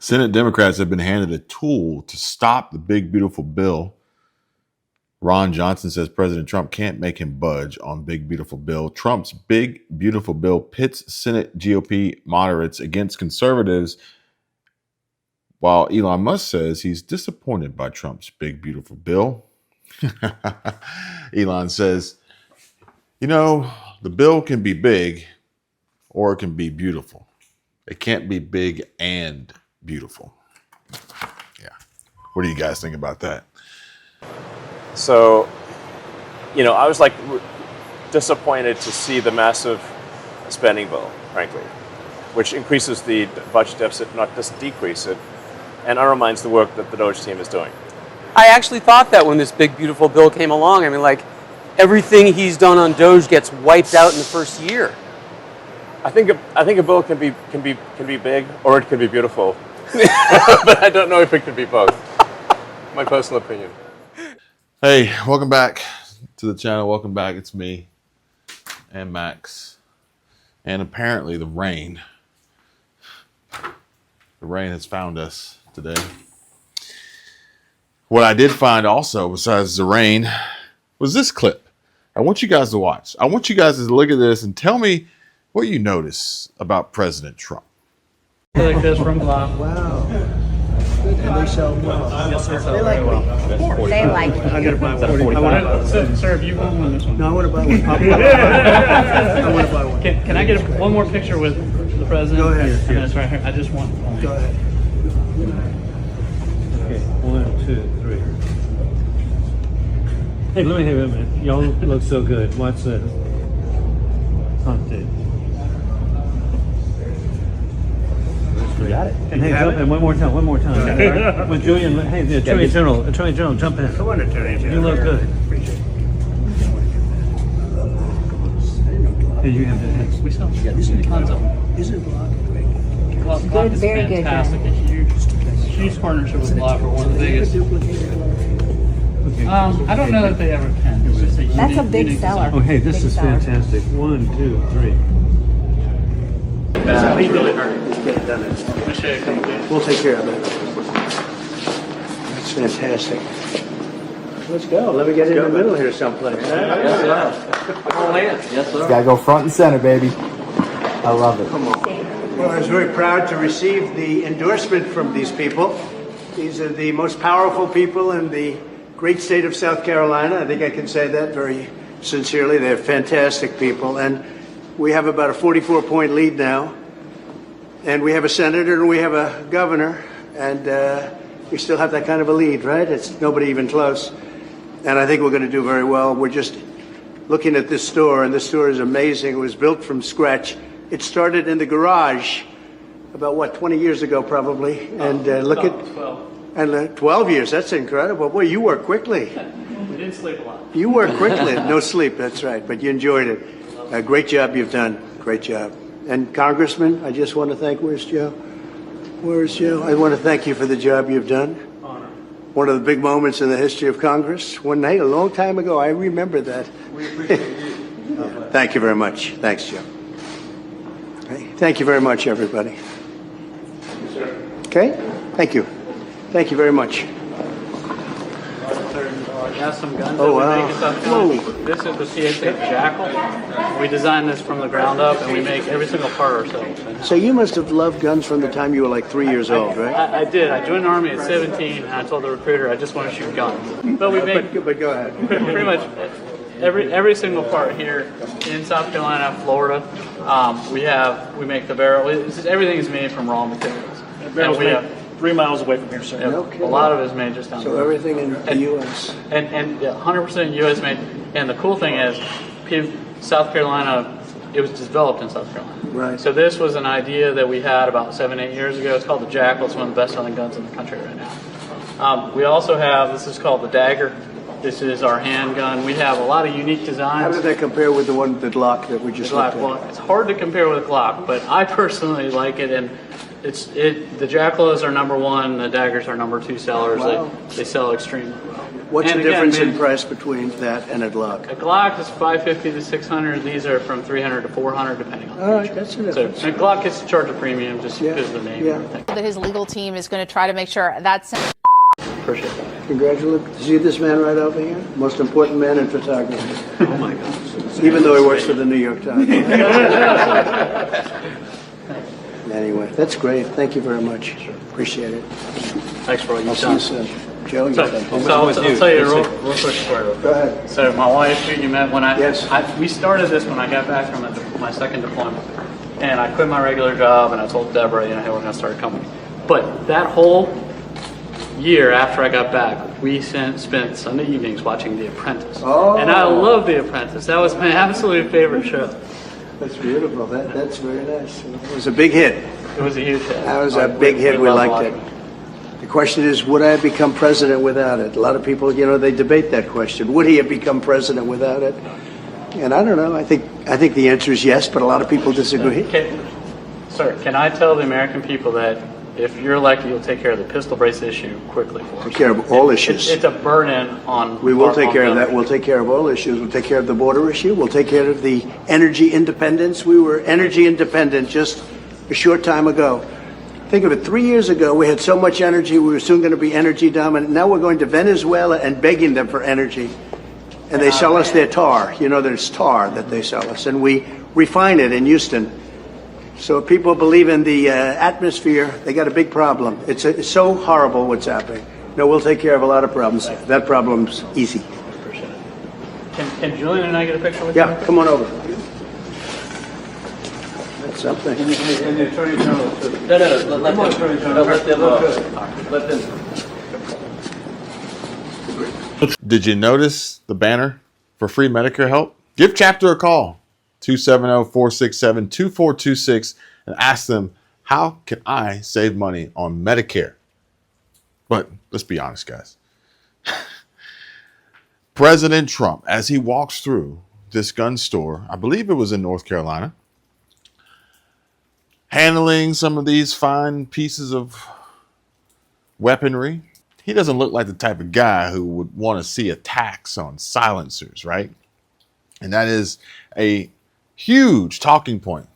Senate Democrats have been handed a tool to stop the big, beautiful bill. Ron Johnson says President Trump can't make him budge on big, beautiful bill. Trump's big, beautiful bill pits Senate GOP moderates against conservatives, while Elon Musk says he's disappointed by Trump's big, beautiful bill. Elon says, you know, the bill can be big or it can be beautiful. It can't be big and beautiful. Yeah. What do you guys think about that? So, you know, I was like disappointed to see the massive spending bill, frankly, which increases the budget deficit, not just decrease it, and undermines the work that the Doge team is doing. I actually thought that when this big, beautiful bill came along. I mean, like, everything he's done on Doge gets wiped out in the first year. I think a bill can be big or it can be beautiful, but I don't know if it can be both. My personal opinion. Hey, welcome back to the channel. Welcome back. It's me and Max, and apparently the rain. The rain has found us today. What I did find also, besides the rain, was this clip. I want you guys to watch. I want you guys to look at this and tell me what you notice about President Trump. Like this from Glock. Wow. Good. And they sell well. Yes, sir. They like me. They like me. I'm going to buy one. Sir, if you want one, this one. No, I want to buy one. I want to buy one. Can I get one more picture with the president? Go ahead. And it's right here. I just want. Go ahead. Okay, 1, 2, 3. Hey, let me have a minute. Y'all look so good. Watch this. On tape. You got it. And hey, jump in one more time. When Julian, hey, the Attorney General, jump in. Come on, Attorney General. You look good. Appreciate it. Hey, you have the We sell tons of them. Isn't Block great? Glock Good, is very good, fantastic. A huge partnership with Glock. We're one of the biggest. I don't know that they ever can. It's just That's a big unique seller. Oh, hey, this Big is seller. fantastic. 1, 2, 3. It's really hard. Let's get it done. Let me show you a couple things. We'll take care of it. That's fantastic. Let's go. Let me get in the middle here someplace. Gotta go front and center, baby. I love it. Come on. Well, I was very proud to receive the endorsement from these people. These are the most powerful people in the great state of South Carolina. I think I can say that very sincerely. They're fantastic people. And we have about a 44-point lead now. And we have a senator and we have a governor. And we still have that kind of a lead, right? It's nobody even close. And I think we're going to do very well. We're just looking at this store, and this store is amazing. It was built from scratch. It started in the garage about, 20 years ago probably. And look at... 12. And 12 years, that's incredible. Boy, you work quickly. We didn't sleep a lot. You work quickly. No sleep, that's right. But you enjoyed it. Great job you've done. Great job. And Congressman, I just want to thank, where's Joe? Where's Joe? I want to thank you for the job you've done. Honor. One of the big moments in the history of Congress. One night, a long time ago, I remember that. We appreciate you. Thank you very much. Thanks, Joe. Okay. Thank you very much, everybody. Okay? Thank you. Thank you very much. Have some guns Oh, that we wow. make in South Carolina. This is the CSA Jackal. We designed this from the ground up, and we make every single part ourselves. So you must have loved guns from the time you were like 3 years old, right? I did. I joined the Army at 17, and I told the recruiter I just want to shoot guns. But we make But go ahead. pretty much every single part here in South Carolina, Florida. We make the barrel. Everything is made from raw materials. Barrel's And we made have 3 miles away from here, sir. yeah, No a kidding. lot of it is made just down the So road. everything in the U.S. And 100% U.S. made. And the cool thing is, South Carolina, it was developed in South Carolina. Right. So this was an idea that we had about 7-8 years ago. It's called the Jackal. It's one of the best-selling guns in the country right now. We also have, this is called the Dagger. This is our handgun. We have a lot of unique How designs. does that compare with the one, the Glock that we just Glock. looked at? Well, it's hard to compare with a Glock, but I personally like it, and the Jackal is our #1. The Dagger's our #2 sellers. Wow. They sell extremely well. What's And the difference again, in price between that and a Glock? A Glock is $550 to $600. These are from $300 to $400, depending on the All right, feature. that's the So difference. a Glock gets to charge a premium just Yeah, because of the name yeah. and everything. That his legal team is going to try to make sure that's. Appreciate it. Congratulations. See this man right over here? Most important man in photography. Oh my gosh. Even though he works for the New York Times. Anyway, that's great. Thank you very much. Appreciate it. Thanks for all you've See you done. soon. Joe, you So, thank so you. I'll tell you a real quick story. Go ahead. So my wife, who you met when Yes. we started this when I got back from my second deployment, and I quit my regular job, and I told Deborah, hey, we're going to start a company. But that whole year after I got back, we spent Sunday evenings watching The Apprentice, and I love The Apprentice. That was my absolute favorite show. That's beautiful. That's very nice. It was a big hit. It was a huge hit. That was a big hit. We loved liked it. watching The question is, would I have become president without it? A lot of people, they debate that question. Would he have become president without it? And I don't know. I think the answer is yes, but a lot of people disagree. Sir, can I tell the American people that if you're elected, you'll take care of the pistol brace issue quickly for us? Take care of all issues. It's a burden on. We will take on care of that. them. We'll take care of all issues. We'll take care of the border issue. We'll take care of the energy independence. We were energy independent just a short time ago. Think of it, 3 years ago, we had so much energy, we were soon going to be energy dominant. Now we're going to Venezuela and begging them for energy. And they sell us their tar. There's tar that they sell us. And we refine it in Houston. So if people believe in the atmosphere, they got a big problem. It's so horrible what's happening. No, we'll take care of a lot of problems. That problem's easy. Appreciate it. Can Julian and I get a picture with you? Yeah, come on over. That's something. And the Attorney General, too. No, let them. Did you notice the banner for free Medicare help? Give Chapter a call, 270-467-2426, and ask them, how can I save money on Medicare? But let's be honest, guys. President Trump, as he walks through this gun store, I believe it was in North Carolina, handling some of these fine pieces of weaponry, he doesn't look like the type of guy who would want to see a tax on silencers, right? And that is a huge talking point.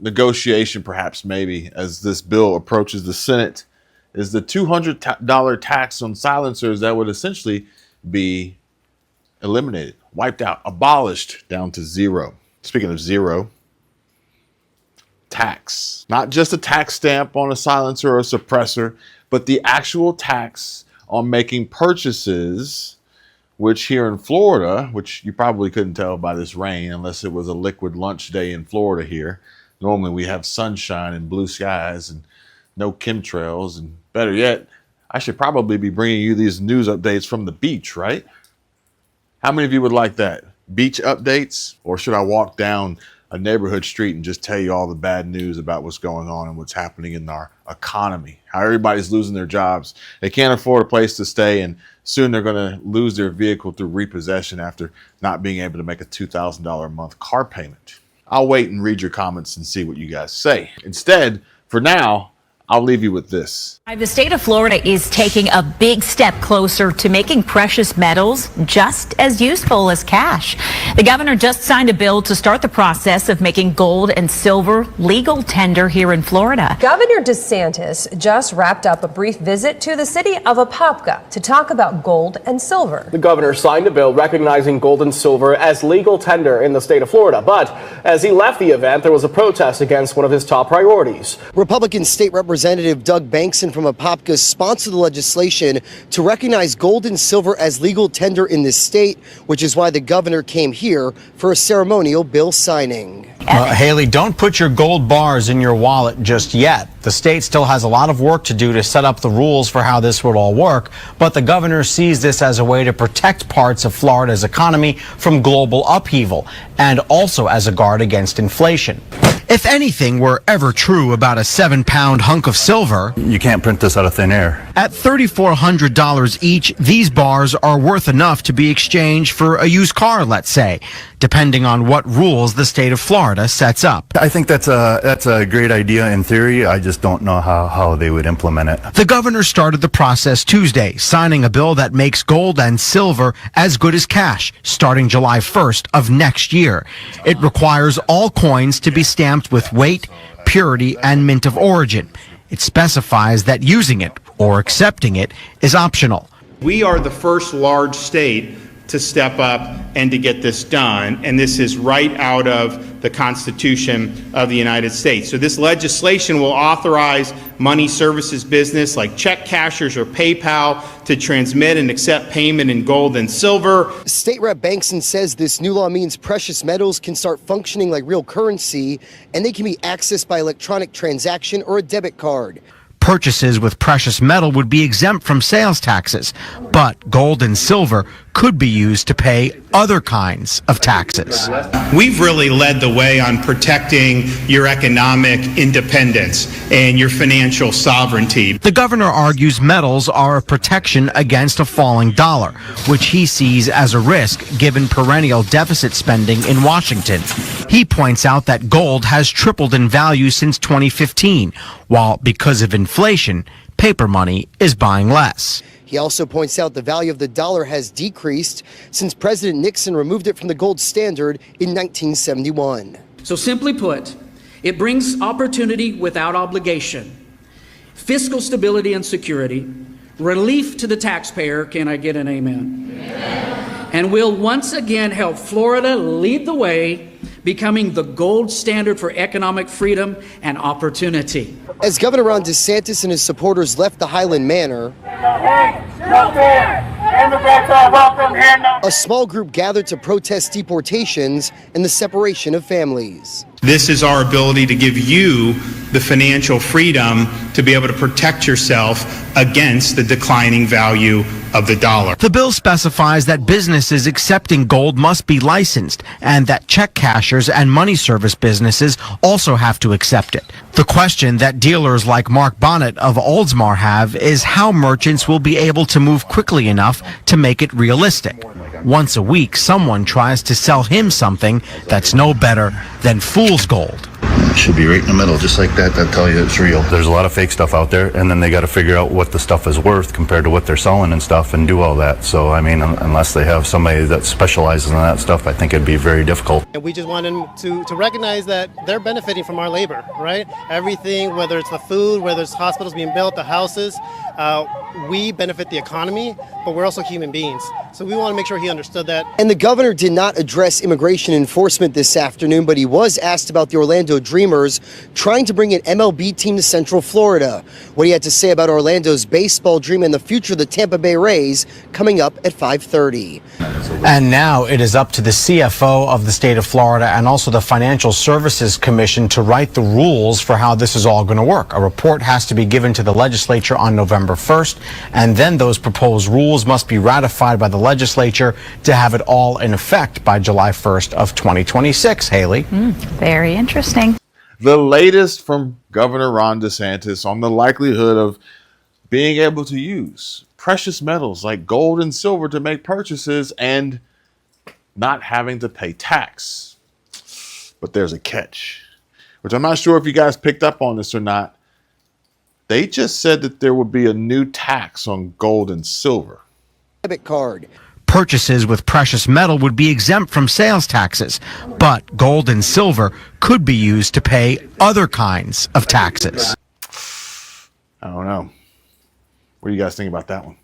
Negotiation, perhaps, maybe, as this bill approaches the Senate, is the $200 tax on silencers that would essentially be eliminated, wiped out, abolished down to zero. Speaking of zero, tax. Not just a tax stamp on a silencer or a suppressor, but the actual tax on making purchases, which here in Florida, which you probably couldn't tell by this rain unless it was a liquid lunch day in Florida here. Normally we have sunshine and blue skies and no chemtrails. And better yet, I should probably be bringing you these news updates from the beach, right? How many of you would like that? Beach updates? Or should I walk down a neighborhood street and just tell you all the bad news about what's going on and what's happening in our economy, how everybody's losing their jobs? They can't afford a place to stay, and soon they're going to lose their vehicle through repossession after not being able to make a $2,000 a month car payment. I'll wait and read your comments and see what you guys say. Instead, for now, I'll leave you with this. The state of Florida is taking a big step closer to making precious metals just as useful as cash. The governor just signed a bill to start the process of making gold and silver legal tender here in Florida. Governor DeSantis just wrapped up a brief visit to the city of Apopka to talk about gold and silver. The governor signed a bill recognizing gold and silver as legal tender in the state of Florida. But as he left the event, there was a protest against one of his top priorities. Republican State Representative Doug Bankson from Apopka sponsored the legislation to recognize gold and silver as legal tender in this state, which is why the governor came here for a ceremonial bill signing. Haley, don't put your gold bars in your wallet just yet. The state still has a lot of work to do to set up the rules for how this would all work, but the governor sees this as a way to protect parts of Florida's economy from global upheaval and also as a guard against inflation. If anything were ever true about a 7-pound hunk of silver, you can't print this out of thin air. At $3,400 each, these bars are worth enough to be exchanged for a used car, let's say, depending on what rules the state of Florida sets up. I think that's a great idea in theory. I just don't know how they would implement it. The governor started the process Tuesday, signing a bill that makes gold and silver as good as cash starting July 1st of next year. It requires all coins to be stamped with weight, purity, and mint of origin. It specifies that using it or accepting it is optional. We are the first large state to step up and to get this done, and this is right out of the Constitution of the United States. So this legislation will authorize money services business like check cashers or PayPal to transmit and accept payment in gold and silver. State Rep Bankson says this new law means precious metals can start functioning like real currency, and they can be accessed by electronic transaction or a debit card. Purchases with precious metal would be exempt from sales taxes, but gold and silver could be used to pay other kinds of taxes. We've really led the way on protecting your economic independence and your financial sovereignty. The governor argues metals are a protection against a falling dollar, which he sees as a risk given perennial deficit spending in Washington. He points out that gold has tripled in value since 2015, while because of inflation, paper money is buying less. He also points out the value of the dollar has decreased since President Nixon removed it from the gold standard in 1971. So simply put, it brings opportunity without obligation, fiscal stability and security, relief to the taxpayer, can I get an amen? Amen. And will once again help Florida lead the way, becoming the gold standard for economic freedom and opportunity. As Governor Ron DeSantis and his supporters left the Highland Manor, a small group gathered to protest deportations and the separation of families. This is our ability to give you the financial freedom to be able to protect yourself against the declining value of the dollar. The bill specifies that businesses accepting gold must be licensed and that check cashers and money service businesses also have to accept it. The question that dealers like Mark Bonnet of Oldsmar have is how merchants will be able to move quickly enough to make it realistic. Once a week, someone tries to sell him something that's no better than fool's gold. It should be right in the middle, just like that. That tell you it's real. There's a lot of fake stuff out there, and then they got to figure out what the stuff is worth compared to what they're selling and stuff, and do all that. So, I mean, unless they have somebody that specializes in that stuff, I think it'd be very difficult. And we just want them to recognize that they're benefiting from our labor, right? Everything, whether it's the food, whether it's hospitals being built, the houses, we benefit the economy, but we're also human beings. So we want to make sure he understood that. And the governor did not address immigration enforcement this afternoon, but he was asked about the Orlando Dreamers trying to bring an MLB team to Central Florida. What he had to say about Orlando's baseball dream and the future of the Tampa Bay Rays coming up at 5:30. And now it is up to the CFO of the state of Florida and also the Financial Services Commission to write the rules for how this is all going to work. A report has to be given to the legislature on November 1st, and then those proposed rules must be ratified by the legislature to have it all in effect by July 1st of 2026. Haley. Very interesting. The latest from Governor Ron DeSantis on the likelihood of being able to use precious metals like gold and silver to make purchases and not having to pay tax. But there's a catch, which I'm not sure if you guys picked up on this or not. They just said that there would be a new tax on gold and silver. Debit card. Purchases with precious metal would be exempt from sales taxes, but gold and silver could be used to pay other kinds of taxes. I don't know. What do you guys think about that one?